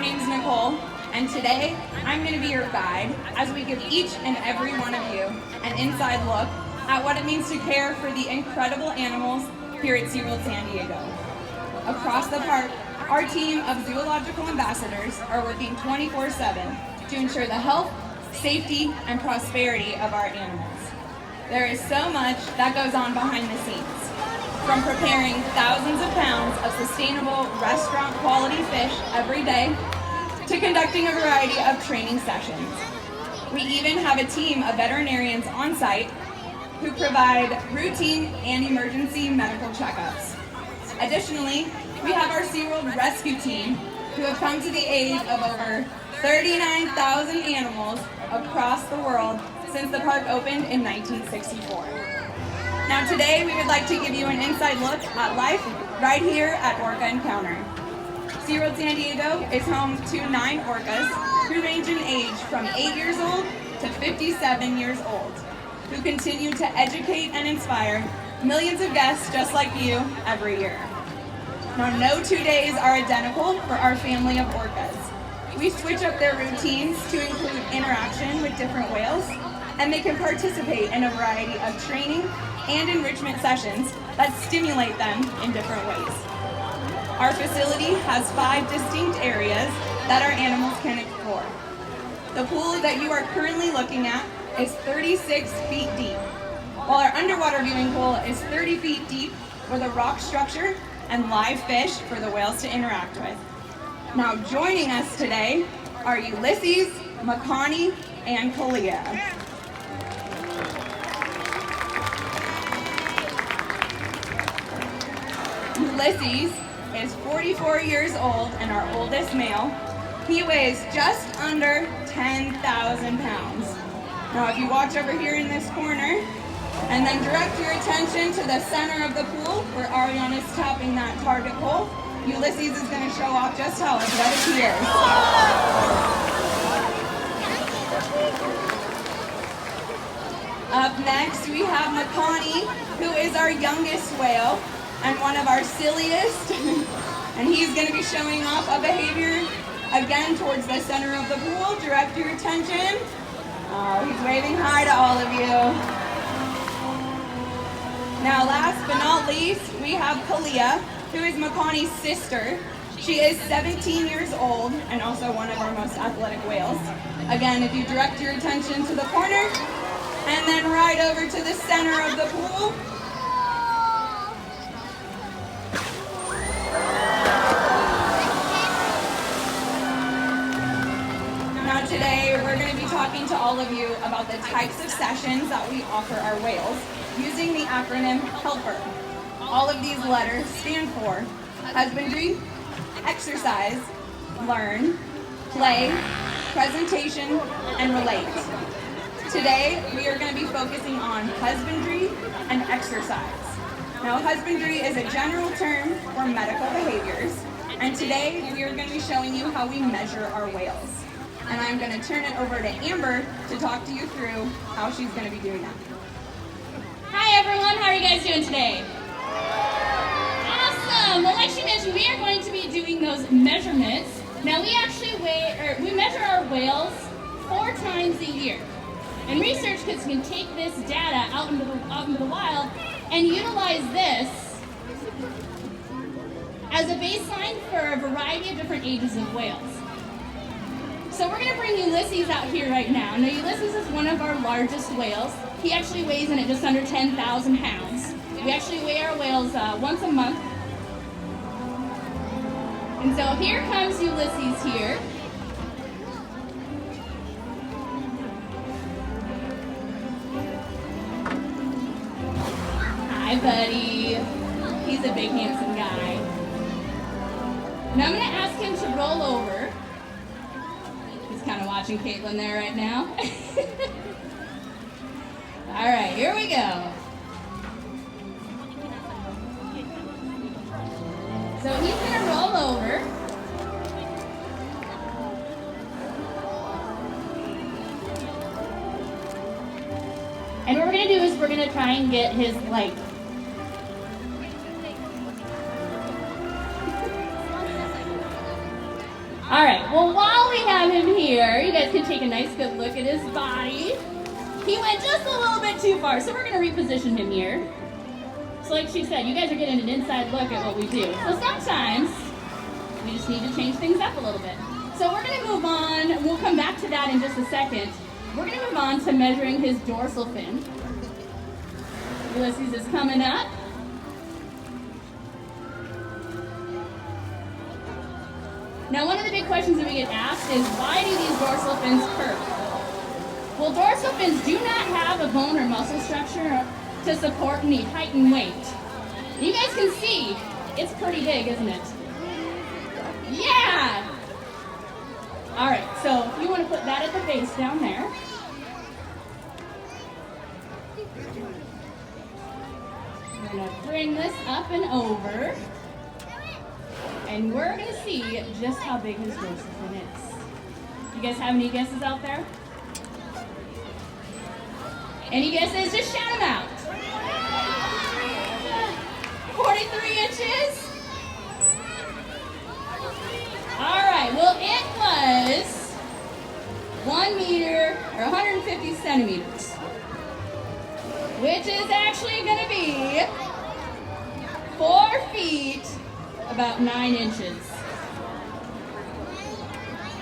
name's Nicole, and today I'm going to be your guide as we give each and every one of you an inside look at what it means to care for the incredible animals here at SeaWorld San Diego. Across the park, our team of zoological ambassadors are working 24/7 to ensure the health, safety, and prosperity of our animals. There is so much that goes on behind the scenes, from preparing thousands of pounds of sustainable restaurant quality fish every day to conducting a variety of training sessions. We even have a team of veterinarians on site who provide routine and emergency medical checkups. Additionally, we have our SeaWorld rescue team who have come to the aid of over 39,000 animals across the world since the park opened in 1964. Now today we would like to give you an inside look at life right here at Orca Encounter. SeaWorld San Diego is home to 9 orcas who range in age from 8 years old to 57 years old, who continue to educate and inspire millions of guests just like you every year. Now, no 2 days are identical for our family of orcas. We switch up their routines to include interaction with different whales, and they can participate in a variety of training and enrichment sessions that stimulate them in different ways. Our facility has 5 distinct areas that our animals can explore. The pool that you are currently looking at is 36 feet deep, while our underwater viewing pool is 30 feet deep with a rock structure and live fish for the whales to interact with. Now joining us today are Ulises, Makani, and Kalia. Ulises is 44 years old and our oldest male. He weighs just under 10,000 pounds. Now if you watch over here in this corner, and then direct your attention to the center of the pool where Ariana's tapping that target pole, Ulises is going to show off just how athletic he is. Up next we have Makani, who is our youngest whale and one of our silliest, and he's going to be showing off a behavior again towards the center of the pool. Direct your attention. Oh, he's waving hi to all of you. Now last but not least, we have Kalia, who is Makani's sister. She is 17 years old and also one of our most athletic whales. Again, if you direct your attention to the corner and then right over to the center of the pool. Now today we're going to be talking to all of you about the types of sessions that we offer our whales using the acronym HELPER. All of these letters stand for Husbandry, Exercise, Learn, Play, Presentation, and Relate. Today, we are going to be focusing on husbandry and exercise. Now, husbandry is a general term for medical behaviors, and today we are going to be showing you how we measure our whales. And I'm going to turn it over to Amber to talk to you through how she's going to be doing that. Hi everyone, how are you guys doing today? Awesome! Well, like she mentioned, we are going to be doing those measurements. Now we actually we measure our whales 4 times a year. And researchers can take this data out into the wild and utilize this as a baseline for a variety of different ages of whales. So we're going to bring Ulises out here right now. Now Ulises is one of our largest whales. He actually weighs in at just under 10,000 pounds. We actually weigh our whales once a month. And so here comes Ulises here. Hi, buddy. He's a big, handsome guy. Now I'm going to ask him to roll over. He's kind of watching Caitlin there right now. All right, here we go. So he's going to roll over. And what we're going to do is we're going to try and get his, like, All right, well, while we have him here, you guys can take a nice good look at his body. He went just a little bit too far, so we're gonna reposition him here. So like she said, you guys are getting an inside look at what we do. So sometimes we just need to change things up a little bit. So we're gonna move on, we'll come back to that in just a second. We're gonna move on to measuring his dorsal fin. Ulises is coming up. Now, one of the big questions that we get asked is, why do these dorsal fins curve? Well, dorsal fins do not have a bone or muscle structure to support any height and weight. You guys can see, it's pretty big, isn't it? Yeah! All right, so you want to put that at the base down there. We're going to bring this up and over. And we're going to see just how big his dorsal fin is. You guys have any guesses out there? Any guesses? Just shout them out. 43 inches? All right, well, it was 1 meter or 150 centimeters, which is actually going to be 4 feet, about 9 inches.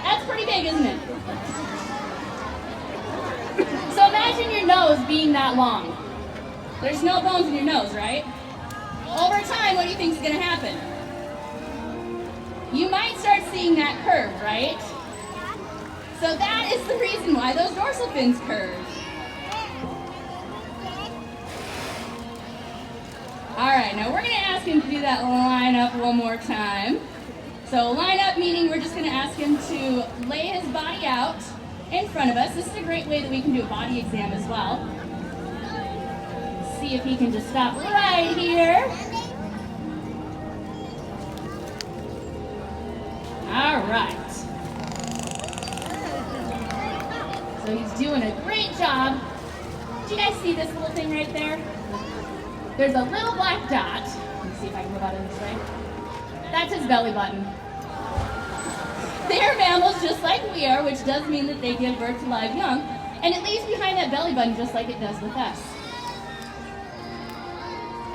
That's pretty big, isn't it? So imagine your nose being that long. There's no bones in your nose, right? Over time, what do you think is going to happen? You might start seeing that curve, right? So that is the reason why those dorsal fins curve. All right, now we're going to ask him to do that line up one more time. So line up meaning we're just going to ask him to lay his body out in front of us. This is a great way that we can do a body exam as well. See if he can just stop right here. All right. So he's doing a great job. Do you guys see this little thing right there? There's a little black dot. Let me see if I can move out of this way. That's his belly button. They're mammals just like we are, which does mean that they give birth to live young, and it leaves behind that belly button just like it does with us.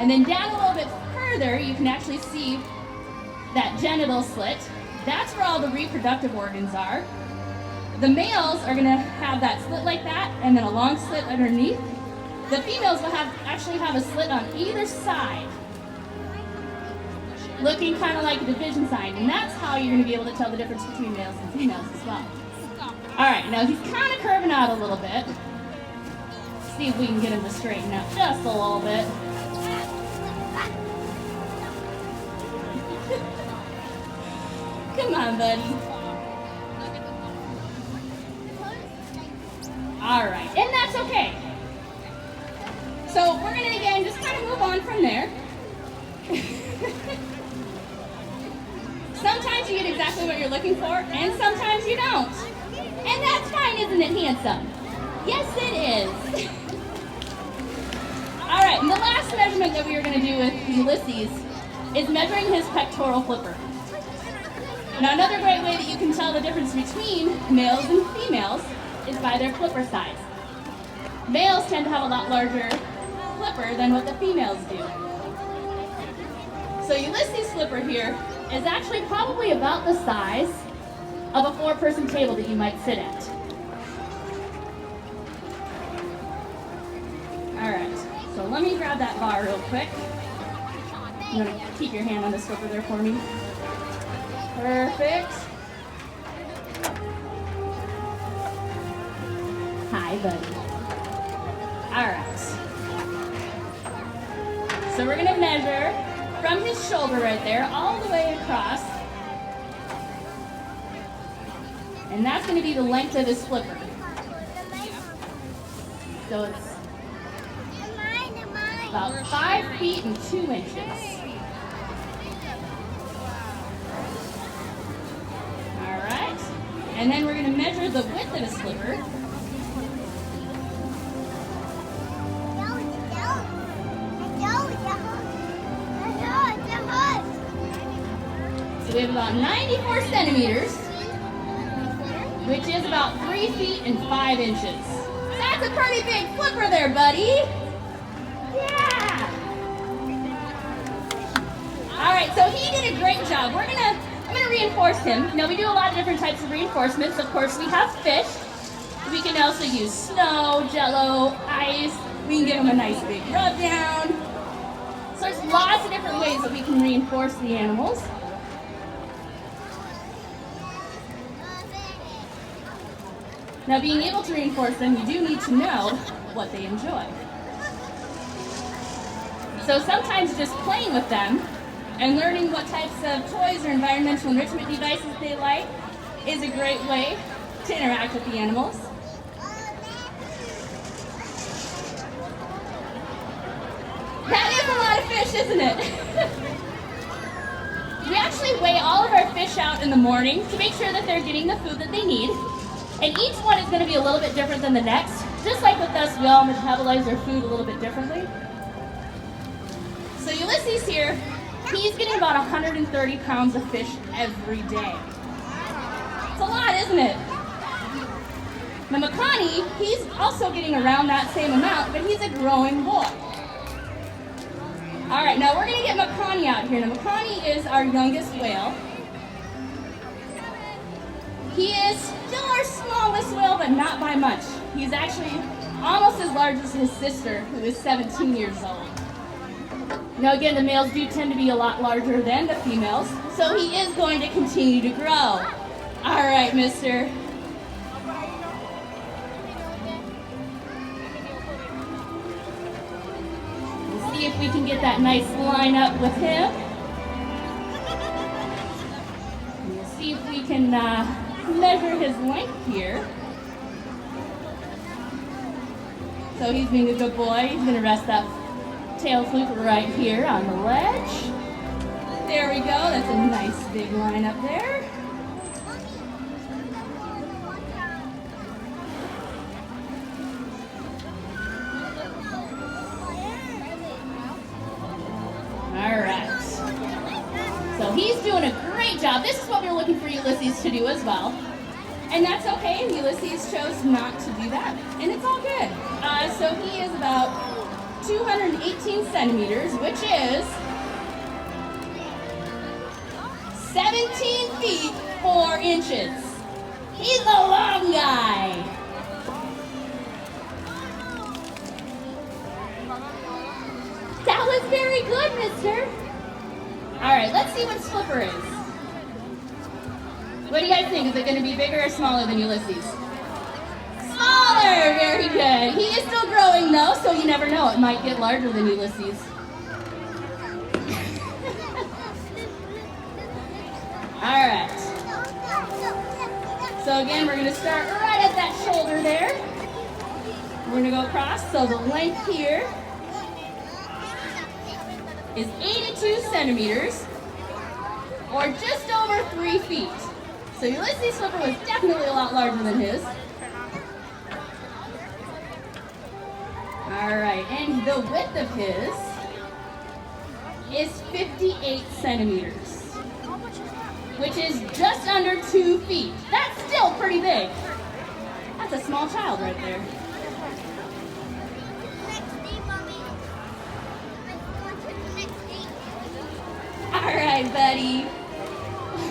And then down a little bit further, you can actually see that genital slit. That's where all the reproductive organs are. The males are going to have that slit like that, and then a long slit underneath. The females will actually have a slit on either side, looking kind of like a division sign, and that's how you're going to be able to tell the difference between males and females as well. All right, now he's kind of curving out a little bit. See if we can get him to straighten out just a little bit. Come on, buddy. All right, and that's okay. So we're going to, again, just kind of move on from there. Sometimes you get exactly what you're looking for, and sometimes you don't. And that's fine, isn't it, handsome? Yes, it is. All right, and the last measurement that we are going to do with Ulises is measuring his pectoral flipper. Now, another great way that you can tell the difference between males and females is by their flipper size. Males tend to have a lot larger flipper than what the females do. So Ulises' flipper here is actually probably about the size of a 4-person table that you might sit at. All right, so let me grab that bar real quick. You want to keep your hand on this flipper there for me? Perfect. Hi, buddy. All right. So we're going to measure from his shoulder right there all the way across. And that's going to be the length of his flipper. So it's about 5 feet and 2 inches. All right. And then we're going to measure the width of his flipper. So we have about 94 centimeters. which is about 3 feet and 5 inches. That's a pretty big flipper there, buddy. Yeah. All right, so he did a great job. I'm gonna reinforce him. Now we do a lot of different types of reinforcements. Of course, we have fish. We can also use snow, jello, ice. We can give him a nice big rub down. So there's lots of different ways that we can reinforce the animals. Now, being able to reinforce them, you do need to know what they enjoy. So sometimes just playing with them and learning what types of toys or environmental enrichment devices they like is a great way to interact with the animals. That is a lot of fish, isn't it? We actually weigh all of our fish out in the morning to make sure that they're getting the food that they need. And each one is going to be a little bit different than the next. Just like with us, we all metabolize our food a little bit differently. So Ulises here, he's getting about 130 pounds of fish every day. It's a lot, isn't it? Now Makani, he's also getting around that same amount, but he's a growing boy. All right, now we're going to get Makani out here. Now Makani is our youngest whale. He is still our smallest whale, but not by much. He's actually almost as large as his sister, who is 17 years old. Now again, the males do tend to be a lot larger than the females, so he is going to continue to grow. All right, mister. We'll see if we can get that nice line up with him. We'll see if we can measure his length here. So he's being a good boy. He's going to rest that tail fluke right here on the ledge. There we go. That's a nice big line up there. All right. So he's doing a great job. This is what we were looking for Ulises to do as well. And that's okay. And Ulises chose not to do that. And it's all good. So he is about 218 centimeters, which is 17 feet 4 inches. He's a long guy. That was very good, mister. All right, let's see what his flipper is. What do you guys think? Is it going to be bigger or smaller than Ulises? Smaller! Very good. He is still growing though, so you never know. It might get larger than Ulises. All right. So again, we're going to start right at that shoulder there. We're going to go across. So the length here is 82 centimeters, or just over 3 feet. So Ulises' flipper was definitely a lot larger than his. All right, and the width of his is 58 centimeters, which is just under 2 feet. That's still pretty big. That's a small child right there. All right, buddy.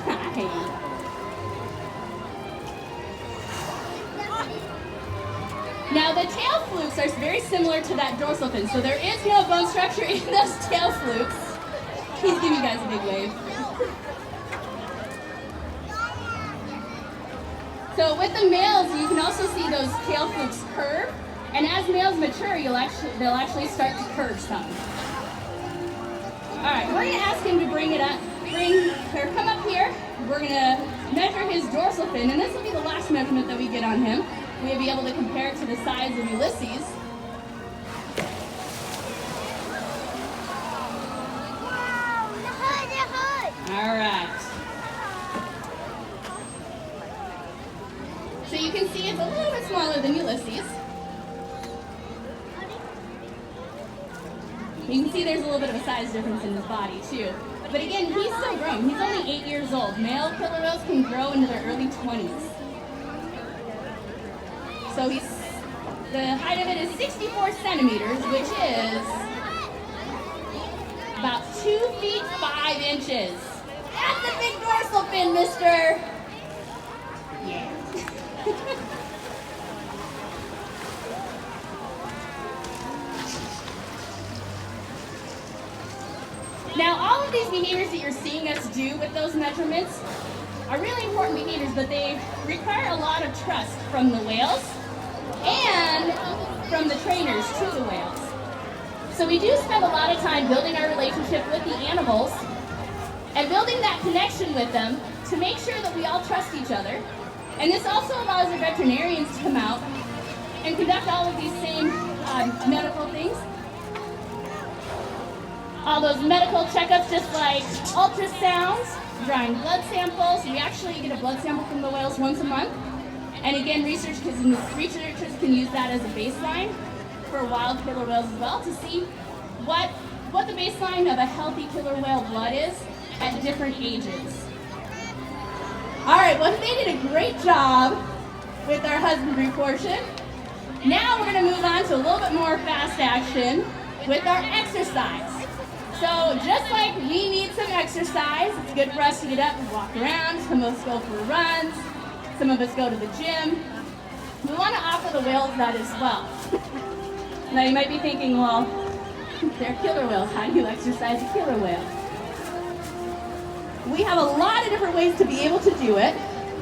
Hi. Now the tail flukes are very similar to that dorsal fin, so there is no bone structure in those tail flukes. He's giving you guys a big wave. So with the males, you can also see those tail flukes curve, and as males mature, they'll actually start to curve some. All right, we're gonna ask him to come up here. We're gonna measure his dorsal fin, and this will be the last measurement that we get on him. We'll be able to compare it to the size of Ulises. Wow, the hood. All right. So you can see it's a little bit smaller than Ulises. You can see there's a little bit of a size difference in his body too. But again, he's still growing. He's only 8 years old. Male killer whales can grow into their early 20s. So the height of it is 64 centimeters, which is about 2 feet 5 inches. That's a big dorsal fin, mister. Yeah. Now, all of these behaviors that you're seeing us do with those measurements are really important behaviors, but they require a lot of trust from the whales and from the trainers to the whales. So we do spend a lot of time building our relationship with the animals and building that connection with them to make sure that we all trust each other. And this also allows the veterinarians to come out and conduct all of these same medical things. All those medical checkups, just like ultrasounds, drawing blood samples. We actually get a blood sample from the whales once a month. And again, researchers can use that as a baseline for wild killer whales as well to see what the baseline of a healthy killer whale blood is at different ages. All right, well, they did a great job with our husbandry portion. Now we're going to move on to a little bit more fast action with our exercise. So just like we need some exercise, it's good for us to get up and walk around. Some of us go for runs. Some of us go to the gym. We want to offer the whales that as well. Now you might be thinking, well, they're killer whales. How do you exercise a killer whale? We have a lot of different ways to be able to do it.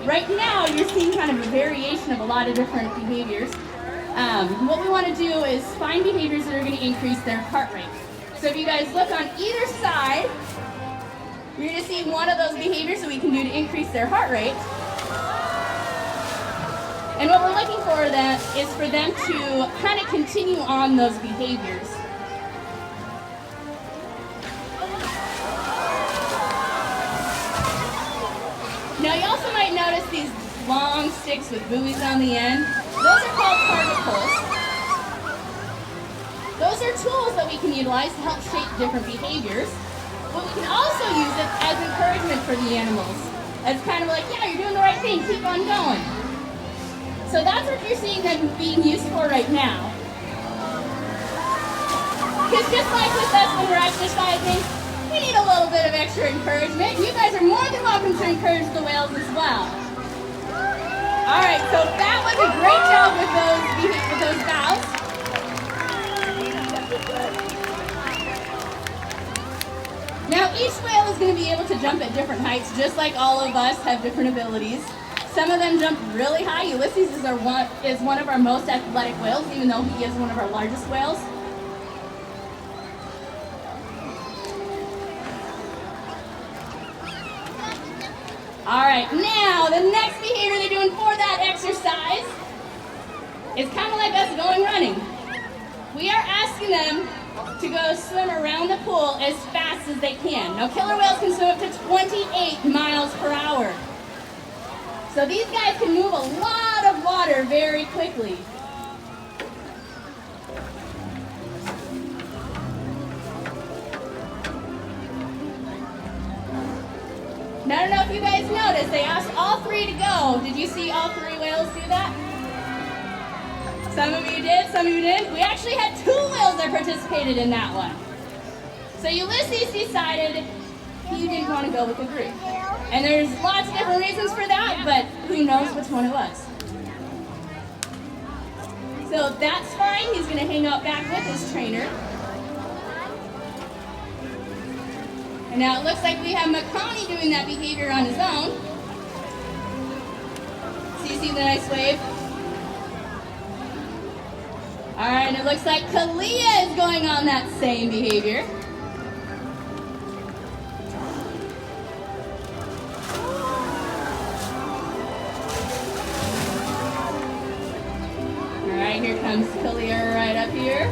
Right now, you're seeing kind of a variation of a lot of different behaviors. What we want to do is find behaviors that are going to increase their heart rate. So if you guys look on either side, you're going to see one of those behaviors that we can do to increase their heart rate. And what we're looking for then is for them to kind of continue on those behaviors. Now you also might notice these long sticks with buoys on the end. Those are called target pulls. Those are tools that we can utilize to help shape different behaviors. But we can also use it as encouragement for the animals. It's kind of like, yeah, you're doing the right thing, keep on going. So that's what you're seeing them being used for right now. Because just like with us when we're exercising, we need a little bit of extra encouragement. You guys are more than welcome to encourage the whales as well. All right, so that was a great job with those bows. Now each whale is going to be able to jump at different heights, just like all of us have different abilities. Some of them jump really high. Ulises is one of our most athletic whales, even though he is one of our largest whales. All right, now the next behavior they're doing for that exercise is kind of like us going running. We are asking them to go swim around the pool as fast as they can. Now, killer whales can swim up to 28 miles per hour. So these guys can move a lot of water very quickly. Now, I don't know if you guys noticed, they asked all three to go. Did you see all three whales do that? Some of you did, some of you didn't. We actually had 2 whales that participated in that one. So Ulises decided he didn't want to go with the group. And there's lots of different reasons for that, but who knows which one it was. So that's fine. He's going to hang out back with his trainer. And now it looks like we have Makani doing that behavior on his own. So you see the nice wave? All right, and it looks like Kalia is going on that same behavior. All right, here comes Kalia right up here.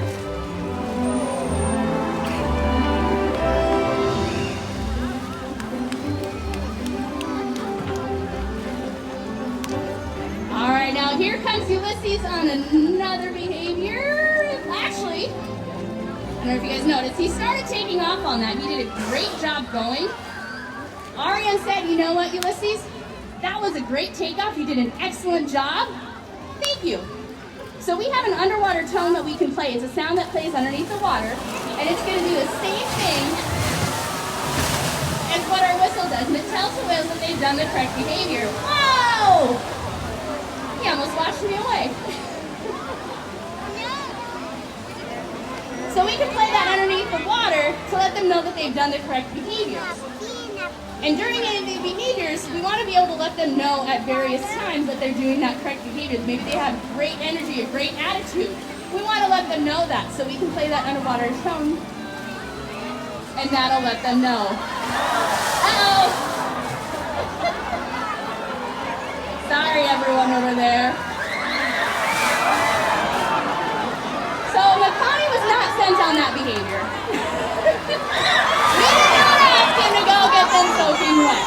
All right, now here comes Ulises on another behavior. Actually, I don't know if you guys noticed, he started taking off on that. He did a great job going. Ariane said, you know what, Ulises? That was a great takeoff. You did an excellent job. Thank you. So we have an underwater tone that we can play. It's a sound that plays underneath the water, and it's going to do the same thing as what our whistle does, and it tells the whales that they've done the correct behavior. Whoa! He almost washed me away. So we can play that underneath the water to let them know that they've done the correct behaviors. And during any of these behaviors, we want to be able to let them know at various times that they're doing that correct behavior. Maybe they have great energy, a great attitude. We want to let them know that, so we can play that underwater tone, and that'll let them know. Uh-oh! Sorry, everyone over there. So Makani was not sent on that behavior. We did not ask him to go get them soaking wet.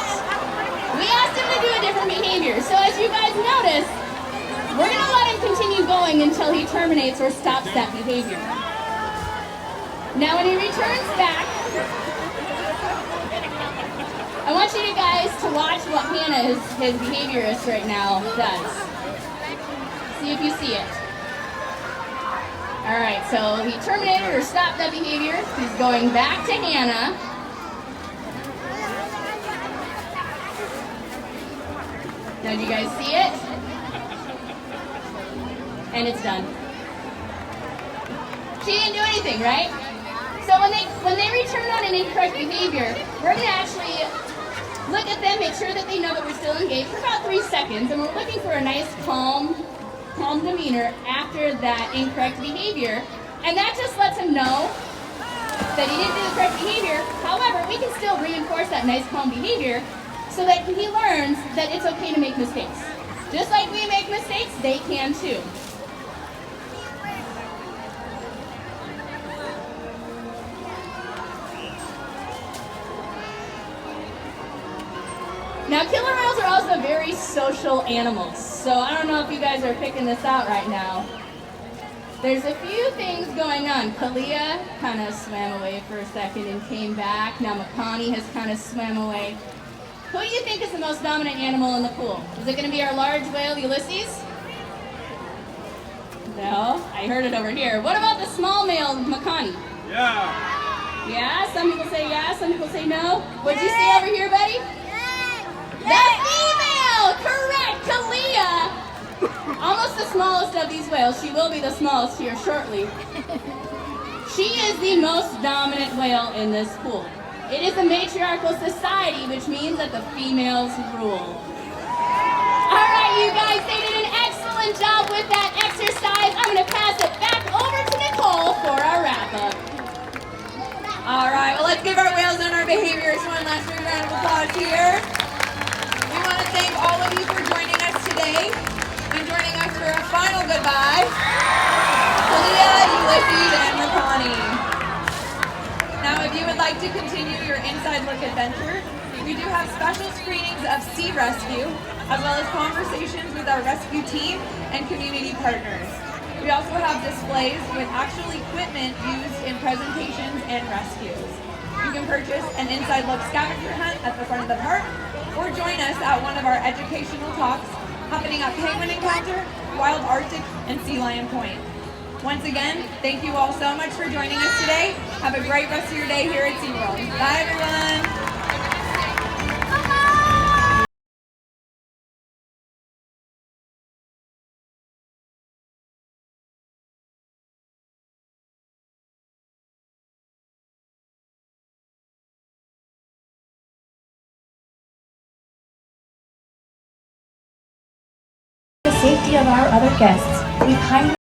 We asked him to do a different behavior. So as you guys notice, we're going to let him continue going until he terminates or stops that behavior. Now when he returns back, I want you guys to watch what Hannah, his behaviorist right now, does. See if you see it. All right, so he terminated or stopped that behavior. He's going back to Hannah. Now, do you guys see it? And it's done. She didn't do anything, right? So when they return on an incorrect behavior, we're going to actually look at them, make sure that they know that we're still engaged for about 3 seconds, and we're looking for a nice calm demeanor after that incorrect behavior, and that just lets him know that he didn't do the correct behavior. However, we can still reinforce that nice calm behavior so that he learns that it's okay to make mistakes. Just like we make mistakes, they can too. Now, killer whales are also very social animals, so I don't know if you guys are picking this out right now. There's a few things going on. Kalia kind of swam away for a second and came back. Now Makani has kind of swam away. Who do you think is the most dominant animal in the pool? Is it going to be our large whale, Ulises? No, I heard it over here. What about the small male, Makani? Yeah. Yeah, some people say yeah, some people say no. What'd you say over here, buddy? The female! Correct! Kalia! Almost the smallest of these whales. She will be the smallest here shortly. She is the most dominant whale in this pool. It is a matriarchal society, which means that the females rule. Alright, you guys, they did an excellent job with that exercise. I'm going to pass it back over to Nicole for our wrap-up. Alright, well, let's give our whales and our behaviors one last big round of applause here. We want to thank all of you for joining us today and joining us for a final goodbye. Kalia, Ulises, and Makani. Now, if you would like to continue your Inside Look adventure, we do have special screenings of Sea Rescue, as well as conversations with our rescue team and community partners. We also have displays with actual equipment used in presentations and rescues. You can purchase an Inside Look scavenger hunt at the front of the park, or join us at one of our educational talks happening at Penguin Encounter, Wild Arctic, and Sea Lion Point. Once again, thank you all so much for joining us today. Have a great rest of your day here at SeaWorld. Bye, everyone. The safety of our other guests, we kindly